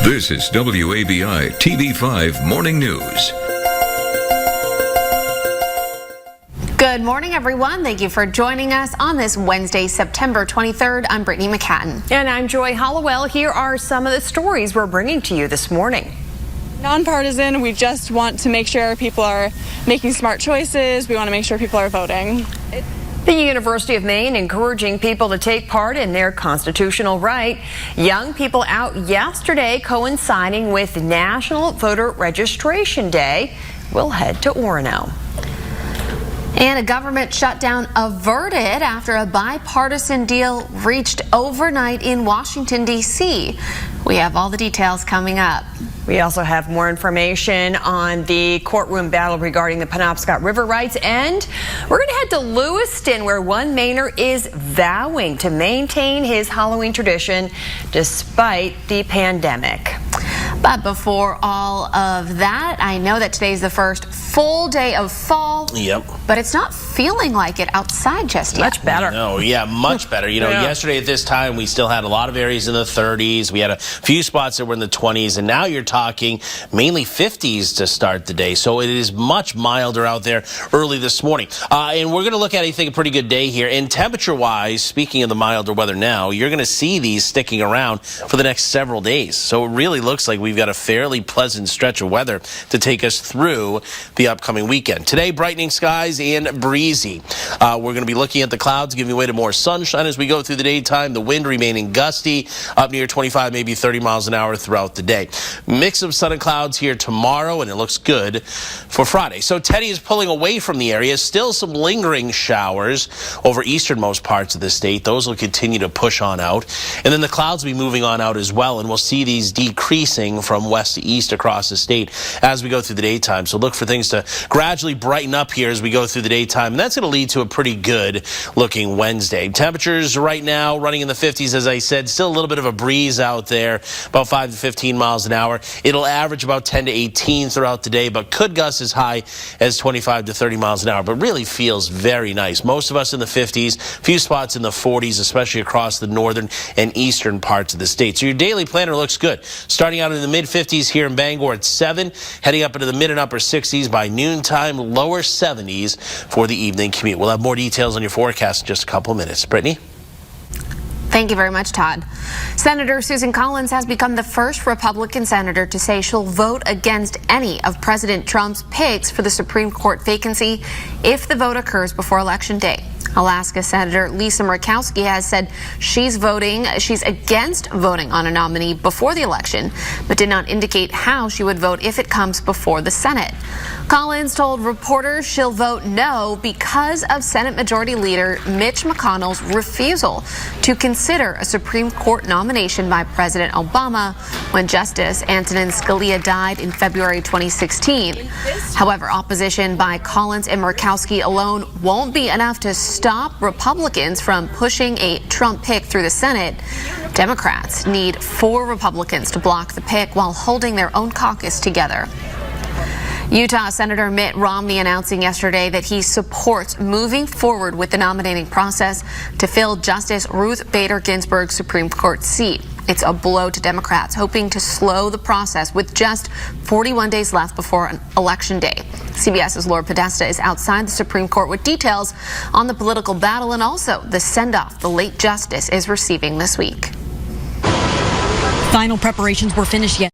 This is WABI-TV 5 Morning News. Good morning, everyone. Thank you for joining us on this Wednesday, September 23rd. I'm Brittany McCatton. And I'm Joy Hollowell. Here are some of the stories we're bringing to you this morning. Nonpartisan, we just want to make sure people are making smart choices. We want to make sure people are voting. The University of Maine encouraging people to take part in their constitutional right. Young people out yesterday coinciding with National Voter Registration Day. We'll head to Orono. And a government shutdown averted after a bipartisan deal reached overnight in Washington, D.C. We have all the details coming up. We also have more information on the courtroom battle regarding the Penobscot River rights, and we're going to head to Lewiston, where one Mainer is vowing to maintain his Halloween tradition despite the pandemic. But before all of that, I know that today's the first full day of fall. Yep. But it's not feeling like it outside just yet. Much better. No, yeah, much better. You know, yesterday at this time, we still had a lot of areas in the 30s. We had a few spots that were in the 20s, and now you're talking mainly 50s to start the day. So it is much milder out there early this morning. And we're going to look at, I think, a pretty good day here. And temperature-wise, speaking of the milder weather now, you're going to see these sticking around for the next several days. So it really looks like we've got a fairly pleasant stretch of weather to take us through the upcoming weekend. Today, brightening skies and breezy. We're going to be looking at the clouds giving way to more sunshine as we go through the daytime. The wind remaining gusty, up near 25, maybe 30 miles an hour throughout the day. Mix of sun and clouds here tomorrow, and it looks good for Friday. So Teddy is pulling away from the area. Still some lingering showers over easternmost parts of the state. Those will continue to push on out. And then the clouds will be moving on out as well, and we'll see these decreasing from west to east across the state as we go through the daytime. So look for things to gradually brighten up here as we go through the daytime, and that's going to lead to a pretty good looking Wednesday. Temperatures right now running in the 50s, as I said, still a little bit of a breeze out there, about 5 to 15 miles an hour. It'll average about 10 to 18 throughout the day, but could gust as high as 25 to 30 miles an hour, but really feels very nice. Most of us in the 50s, a few spots in the 40s, especially across the northern and eastern parts of the state. So your daily planner looks good. Starting out in the mid-50s here in Bangor at 7, heading up into the mid and upper 60s by noontime, lower 70s for the evening commute. We'll have more details on your forecast in just a couple of minutes. Brittany? Thank you very much, Todd. Senator Susan Collins has become the first Republican senator to say she'll vote against any of President Trump's picks for the Supreme Court vacancy if the vote occurs before Election Day. Alaska Senator Lisa Murkowski has said she's against voting on a nominee before the election, but did not indicate how she would vote if it comes before the Senate. Collins told reporters she'll vote no because of Senate Majority Leader Mitch McConnell's refusal to consider a Supreme Court nomination by President Obama when Justice Antonin Scalia died in February 2016. However, opposition by Collins and Murkowski alone won't be enough to stop Republicans from pushing a Trump pick through the Senate. Democrats need 4 Republicans to block the pick while holding their own caucus together. Utah Senator Mitt Romney announcing yesterday that he supports moving forward with the nominating process to fill Justice Ruth Bader Ginsburg's Supreme Court seat. It's a blow to Democrats hoping to slow the process with just 41 days left before an election day. CBS's Laura Podesta is outside the Supreme Court with details on the political battle and also the send-off the late justice is receiving this week. Final preparations were finished yet.